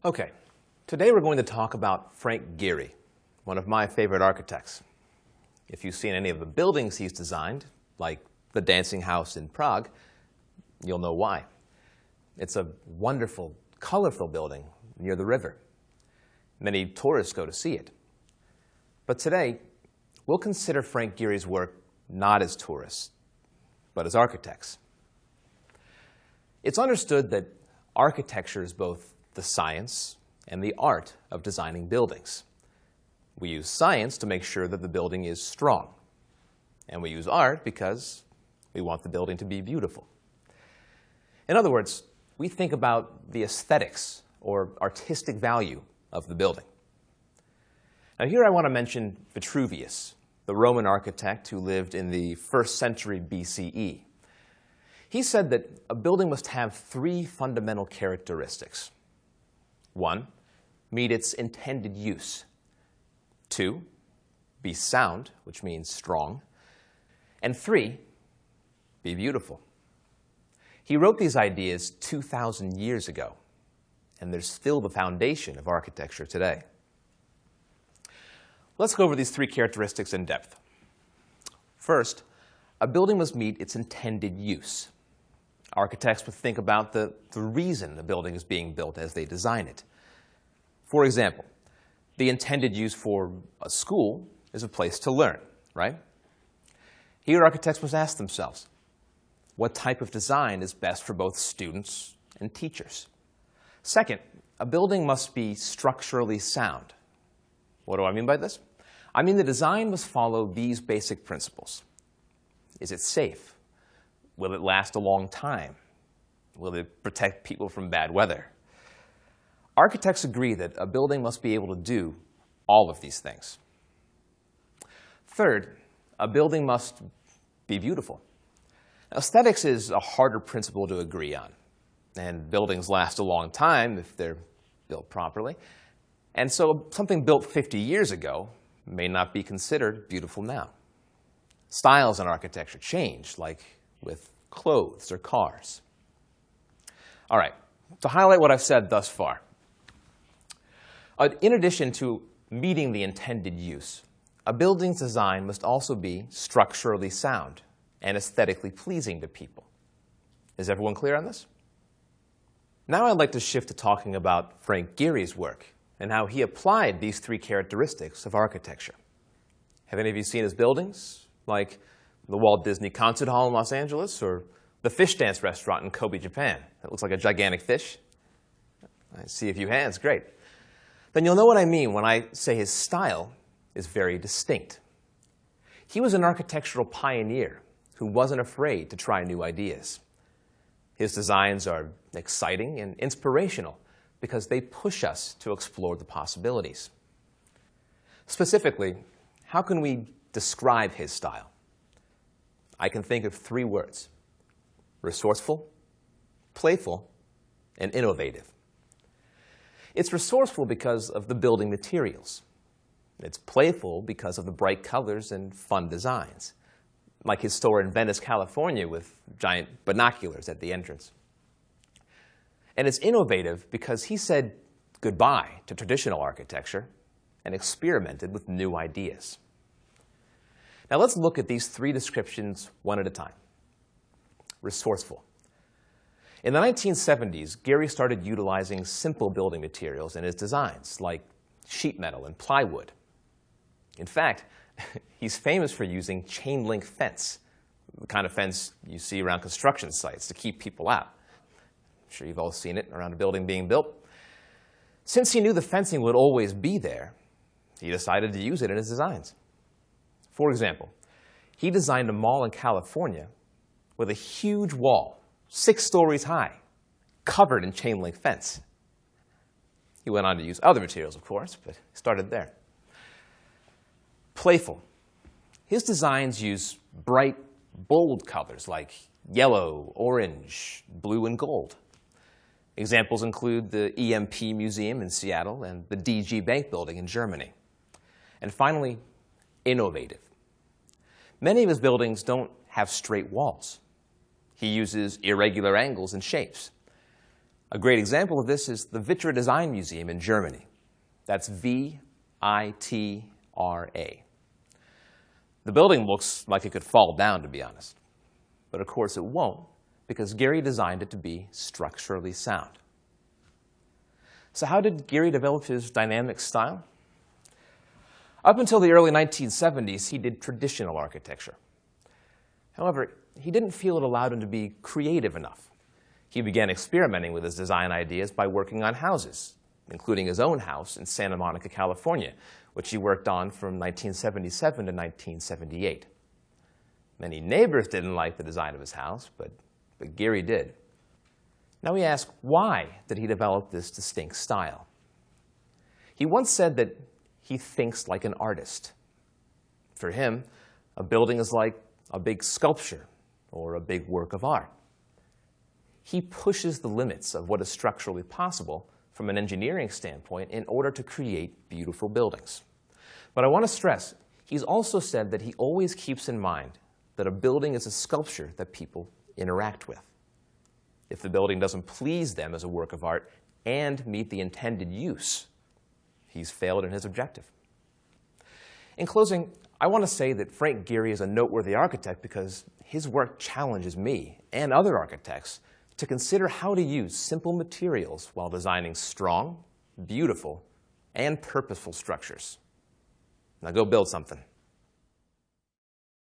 Okay, today we're going to talk about Frank Gehry, one of my favorite architects. If you've seen any of the buildings he's designed, like the Dancing House in Prague, you'll know why. It's a wonderful, colorful building near the river. Many tourists go to see it. But today, we'll consider Frank Gehry's work not as tourists, but as architects. It's understood that architecture is both the science and the art of designing buildings. We use science to make sure that the building is strong. And we use art because we want the building to be beautiful. In other words, we think about the aesthetics or artistic value of the building. Now here I want to mention Vitruvius, the Roman architect who lived in the 1st century BCE. He said that a building must have 3 fundamental characteristics. 1, meet its intended use. 2, be sound, which means strong. And 3, be beautiful. He wrote these ideas 2,000 years ago, and they're still the foundation of architecture today. Let's go over these 3 characteristics in depth. First, a building must meet its intended use. Architects would think about the reason a building is being built as they design it. For example, the intended use for a school is a place to learn, right? Here, architects must ask themselves, what type of design is best for both students and teachers? Second, a building must be structurally sound. What do I mean by this? I mean the design must follow these basic principles. Is it safe? Will it last a long time? Will it protect people from bad weather? Architects agree that a building must be able to do all of these things. Third, a building must be beautiful. Now, aesthetics is a harder principle to agree on, and buildings last a long time if they're built properly. And so something built 50 years ago may not be considered beautiful now. Styles in architecture change, like with clothes or cars. All right, to highlight what I've said thus far, in addition to meeting the intended use, a building's design must also be structurally sound and aesthetically pleasing to people. Is everyone clear on this? Now I'd like to shift to talking about Frank Gehry's work and how he applied these 3 characteristics of architecture. Have any of you seen his buildings, like the Walt Disney Concert Hall in Los Angeles or the Fish Dance Restaurant in Kobe, Japan? That looks like a gigantic fish. I see a few hands, great. Then you'll know what I mean when I say his style is very distinct. He was an architectural pioneer who wasn't afraid to try new ideas. His designs are exciting and inspirational because they push us to explore the possibilities. Specifically, how can we describe his style? I can think of 3 words: resourceful, playful, and innovative. It's resourceful because of the building materials. It's playful because of the bright colors and fun designs, like his store in Venice, California, with giant binoculars at the entrance. And it's innovative because he said goodbye to traditional architecture and experimented with new ideas. Now let's look at these 3 descriptions one at a time. Resourceful. In the 1970s, Gehry started utilizing simple building materials in his designs, like sheet metal and plywood. In fact, he's famous for using chain link fence, the kind of fence you see around construction sites to keep people out. I'm sure you've all seen it around a building being built. Since he knew the fencing would always be there, he decided to use it in his designs. For example, he designed a mall in California with a huge wall, 6 stories high, covered in chain link fence. He went on to use other materials, of course, but started there. Playful. His designs use bright, bold colors like yellow, orange, blue, and gold. Examples include the EMP Museum in Seattle and the DG Bank building in Germany. And finally, innovative. Many of his buildings don't have straight walls. He uses irregular angles and shapes. A great example of this is the Vitra Design Museum in Germany. That's V-I-T-R-A. The building looks like it could fall down, to be honest. But of course it won't, because Gehry designed it to be structurally sound. So how did Gehry develop his dynamic style? Up until the early 1970s, he did traditional architecture. However, he didn't feel it allowed him to be creative enough. He began experimenting with his design ideas by working on houses, including his own house in Santa Monica, California, which he worked on from 1977 to 1978. Many neighbors didn't like the design of his house, but Gehry did. Now we ask, why did he develop this distinct style? He once said that he thinks like an artist. For him, a building is like a big sculpture or a big work of art. He pushes the limits of what is structurally possible from an engineering standpoint in order to create beautiful buildings. But I want to stress, he's also said that he always keeps in mind that a building is a sculpture that people interact with. If the building doesn't please them as a work of art and meet the intended use, he's failed in his objective. In closing, I want to say that Frank Gehry is a noteworthy architect because his work challenges me and other architects to consider how to use simple materials while designing strong, beautiful, and purposeful structures. Now go build something.